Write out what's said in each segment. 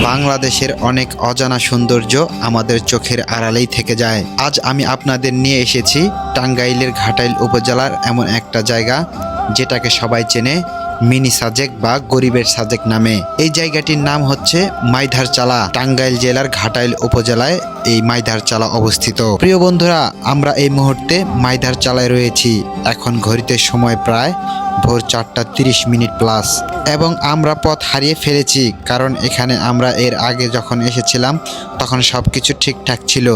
বাংলাদেশের অনেক অজানা সৌন্দর্য আমাদের চোখের আড়ালেই থেকে যায়। আজ আমি আপনাদের নিয়ে এসেছি টাঙ্গাইলের ঘাটাইল উপজেলার এমন একটা জায়গা যেটাকে সবাই চেনে মিনি সাজেক বা গরিবের সাজেক নামে। এই জায়গাটির নাম হচ্ছে মাইধারচালা। টাঙ্গাইল জেলার ঘাটাইল উপজেলায় এই মাইধারচালা অবস্থিত। প্রিয় বন্ধুরা, আমরা এই মুহূর্তে মাইধারচালায় রয়েছি। এখন ঘড়িতে সময় প্রায় ভোর 4:30 প্লাস এবং আমরা পথ হারিয়ে ফেলেছি, কারণ এখানে আমরা এর আগে যখন এসেছিলাম তখন সব কিছু ঠিকঠাক ছিল,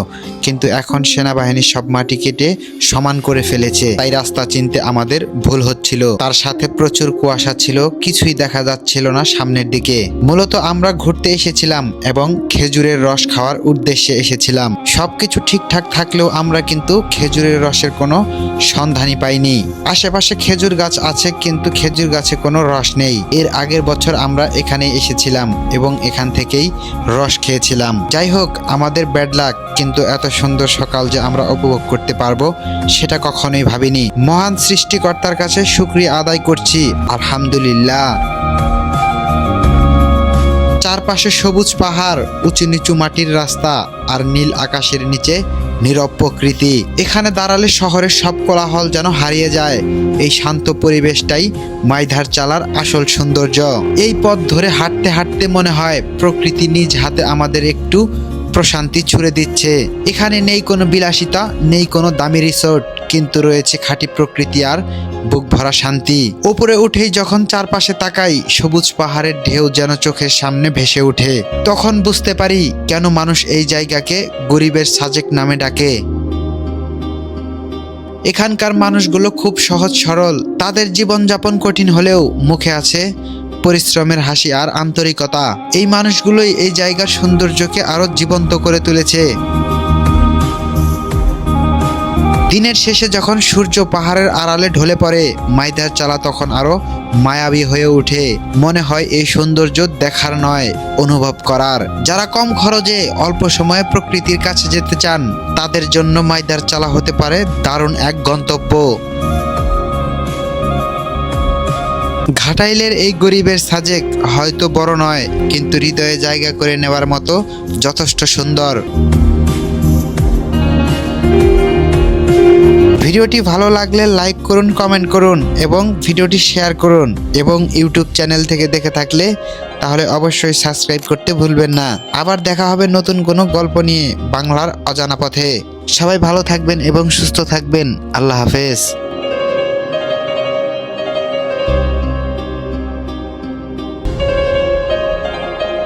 কিন্তু এখন সেনাবাহিনী সব মাটি কেটে সমান করে ফেলেছে, তাই রাস্তা চিনতে আমাদের ভুল হচ্ছিল। তার সাথে প্রচুর কুয়াশা ছিল, কিছুই দেখা যাচ্ছিল না সামনের দিকে। মূলত আমরা ঘুরতে এসেছিলাম এবং খেজুরের রস খাওয়ার উদ্দেশ্যে এসেছিলাম। সবকিছু ঠিকঠাক থাকলেও আমরা কিন্তু খেজুরের রসের কোনো সন্ধানই পাইনি। আশেপাশে খেজুর গাছ আছে, কিন্তু খেজুর গাছে কোনো রস নেই। এর আগের বছর আমরা এখানে এসেছিলাম এবং এখান থেকেই রস খেয়েছিলাম। যাই হোক, আমাদের ব্যাড লাক, কিন্তু এত সুন্দর সকাল যে আমরা উপভোগ করতে পারবো সেটা কখনোই ভাবিনি। মহান সৃষ্টিকর্তার কাছে শুকরিয়া আদায় করছি, আলহামদুলিল্লাহ। চারপাশে সবুজ পাহাড়, উঁচু নিচু মাটির রাস্তা আর নীল আকাশের নিচে নীরব প্রকৃতি। এখানে দাঁড়ালে শহরের সব কোলাহল যেন হারিয়ে যায়। এই শান্ত পরিবেশটাই মাইধারচালার আসল সৌন্দর্য। এই পথ ধরে হাঁটতে হাঁটতে মনে হয় প্রকৃতি নিজ হাতে আমাদের একটু প্রশান্তি ছুড়ে দিচ্ছে। এখানে নেই কোনো বিলাসিতা, নেই কোনো দামি রিসোর্ট, কিন্তু রয়েছে খাঁটি প্রকৃতি আর বুক ভরা শান্তি। উপরে উঠেই যখন চারপাশে তাকাই, সবুজ পাহাড়ের ঢেউ যেন চোখের সামনে ভেসে ওঠে। তখন বুঝতে পারি কেন মানুষ এই জায়গাকে গরিবের সাজেক নামে ডাকে। এখানকার মানুষগুলো খুব সহজ সরল। তাদের জীবনযাপন কঠিন হলেও মুখে আছে পরিশ্রমের হাসি আর আন্তরিকতা। এই মানুষগুলোই এই জায়গার সৌন্দর্যকে আরো জীবন্ত করে তুলেছে। দিনের শেষে যখন সূর্য পাহাড়ের আড়ালে ঢলে পড়ে, মাইধারচালা তখন আরো মায়াবী হয়ে ওঠে। মনে হয় এই সৌন্দর্য দেখার নয়, অনুভব করার। যারা কম খরচে অল্প সময়ে প্রকৃতির কাছে যেতে চান, তাদের জন্য মাইধারচালা হতে পারে দারুণ এক গন্তব্য। ঘাটাইলের এই গরিবের সাজেক হয়তো বড় নয়, কিন্তু হৃদয়ে জায়গা করে নেওয়ার মতো যথেষ্ট সুন্দর। ভিডিওটি ভালো লাগলে লাইক করুন, কমেন্ট করুন এবং ভিডিওটি শেয়ার করুন। এবং ইউটিউব চ্যানেল থেকে দেখে থাকলে তাহলে অবশ্যই সাবস্ক্রাইব করতে ভুলবেন না। আবার দেখা হবে নতুন কোনো গল্প নিয়ে বাংলার অজানা পথে। সবাই ভালো থাকবেন এবং সুস্থ থাকবেন। আল্লাহ হাফেজ।